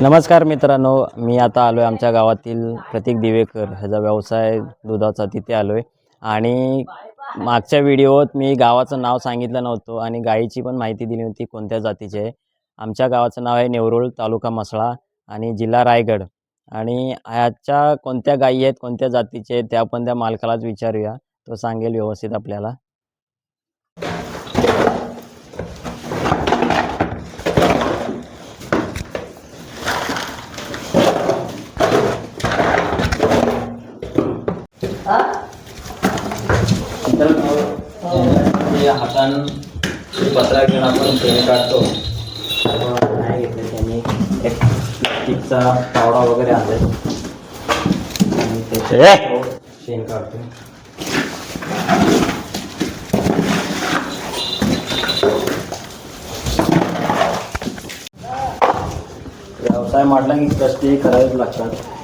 नमस्कार मित्रांनो, मी आता आलो आहे आमच्या गावातील प्रतीक दिवेकर ह्याचा व्यवसाय दुधाचा, तिथे आलो आहे. आणि मागच्या व्हिडिओत मी गावाचं नाव सांगितलं नव्हतं आणि गाईची पण माहिती दिली होती कोणत्या जातीची आहे. आमच्या गावाचं नाव आहे नेवरुळ, तालुका म्हसळा आणि जिल्हा रायगड. आणि ह्याच्या कोणत्या गायी आहेत, कोणत्या जातीचे आहेत, ते आपण त्या मालकालाच विचारूया. तो सांगेल व्यवस्थित आपल्याला. हातान पत्रा घेऊन आपण शेण काढतो. नाही घेतलं त्यांनी एक प्लास्टिकचा पावडा वगैरे आणलाय आणि त्याचे शेण काढतो. व्यवसाय म्हटला की कष्ट करावेच लागतात.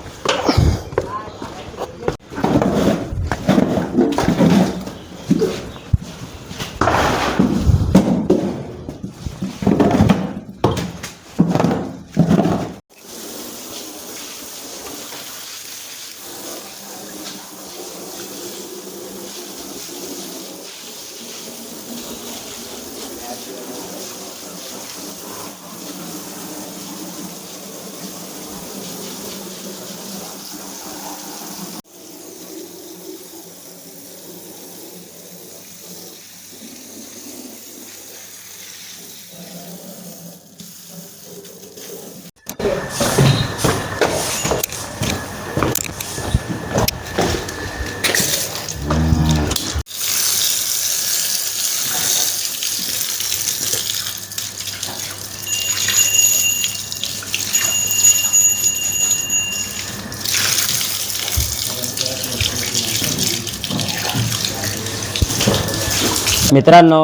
मित्रांनो,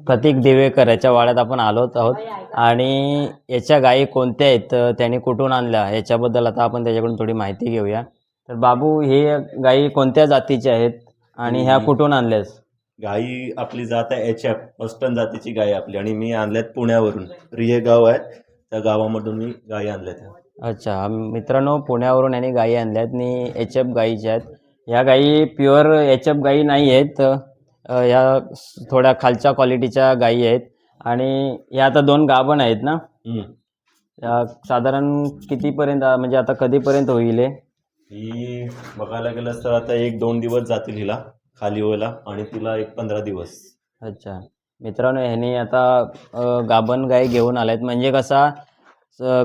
प्रतीक दिवेकर याच्या वाड्यात आपण आलोच आहोत आणि याच्या गायी कोणत्या आहेत, त्यांनी कुठून आणल्या याच्याबद्दल आता आपण त्याच्याकडून थोडी माहिती घेऊया. तर बाबू, हे गायी कोणत्या जातीच्या आहेत आणि ह्या कुठून आणल्यास? गाई आपली जात आहे HF हॉस्टन जातीची गाय आपली, आणि मी आणल्यात पुण्यावरून. रिये गाव आहे, त्या गावामधून मी गायी आणल्यात. अच्छा मित्रांनो, पुण्यावरून यांनी गायी आणल्यात आणि HF गायीच्या आहेत. ह्या गायी प्युअर HF गायी नाही आहेत, ह्या थोड्या खालच्या क्वालिटीच्या गायी आहेत. आणि ह्या आता 2 गाभण आहेत ना? साधारण कितीपर्यंत, म्हणजे आता कधीपर्यंत होईल ही? बघायला गेलं तर आता 1-2 दिवस जातील हिला खाली व्हायला, आणि तिला 15 दिवस. अच्छा मित्रांनो, ह्याने आता गाभण गाय घेऊन आल्यात. म्हणजे कसा,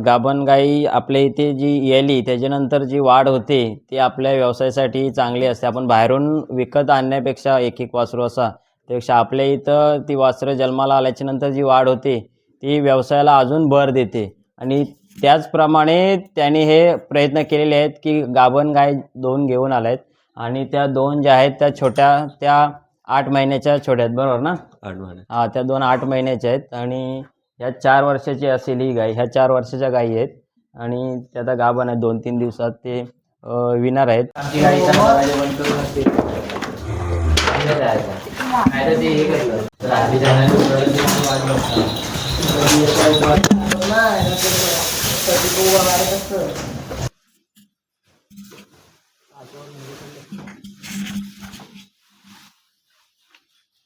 गाभण गाई आपल्या इथे जी येली त्याच्यानंतर जी वाढ होते ती आपल्या व्यवसायासाठी चांगली असते. आपण बाहेरून विकत आणण्यापेक्षा एक वासरू असा, त्यापेक्षा आपल्या इथं ती वासरं जन्माला आल्याच्या नंतर जी वाढ होते ती व्यवसायाला अजून भर देते. आणि त्याचप्रमाणे त्याने हे प्रयत्न केलेले आहेत की गाभण गाय 2 घेऊन आल्या आहेत. आणि त्या 2 ज्या आहेत त्या छोट्या, त्या 8 महिन्याच्या छोट्या आहेत, बरोबर ना? 8 महिने. हां, त्या 2 8 महिन्याच्या आहेत. आणि ह्या 4 वर्षाची असेल ही गाय. ह्या 4 वर्षाच्या गायी आहेत आणि त्या आता गाभण आहेत. 2-3 दिवसात ते विणार आहेत.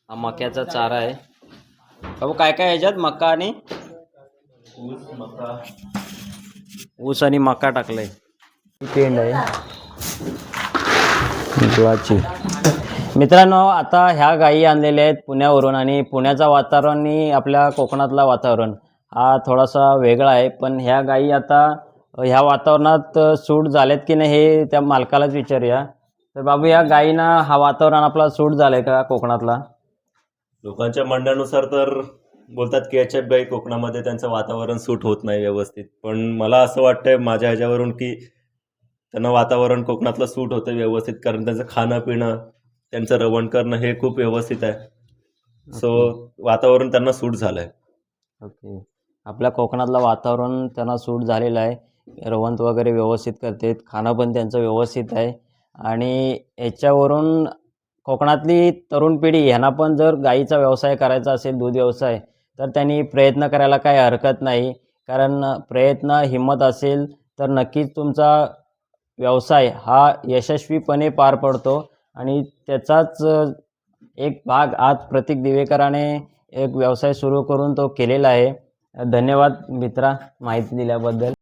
हा मक्याचा चारा आहे. बाबू, काय काय ह्याच्यात? मका आणि ऊस आणि मका टाकलंय. पेंड आहे गुळाची. मित्रांनो, आता ह्या गायी आणलेल्या आहेत पुण्यावरून. आणि पुण्याचं वातावरण आणि आपल्या कोकणातला वातावरण हा थोडासा वेगळा आहे. पण ह्या गायी आता ह्या वातावरणात सूट झाल्यात की नाही हे त्या मालकालाच विचारूया. तर बाबू, या गायींना हा वातावरण आपला सूट झालंय का कोकणातला? लोकांच्या म्हणण्यानुसार तर बोलतात की HF गाई कोकणामध्ये त्यांचं वातावरण सूट होत नाही व्यवस्थित. पण मला असं वाटतंय माझ्या ह्याच्यावरून की त्यांना वातावरण कोकणातलं सूट होतं व्यवस्थित, कारण त्यांचं खाणं पिणं, त्यांचं रवण करणं हे खूप व्यवस्थित आहे. सो वातावरण त्यांना सूट झालं आहे. ओके. आपल्या कोकणातलं वातावरण त्यांना सूट झालेलं आहे. रवंथ वगैरे व्यवस्थित करतात, खाणं पण त्यांचं व्यवस्थित आहे. आणि याच्यावरून कोकणातली तरुण पिढी ह्यांना पण जर गाईचा व्यवसाय करायचा असेल, दूध व्यवसाय, तर त्यांनी प्रयत्न करायला काही हरकत नाही. कारण प्रयत्न हिंमत असेल तर नक्कीच तुमचा व्यवसाय हा यशस्वीपणे पार पडतो आणि त्याचाच एक भाग आज प्रतीक दिवेकराने एक व्यवसाय सुरू करून तो केलेला आहे. धन्यवाद मित्रा माहिती दिल्याबद्दल.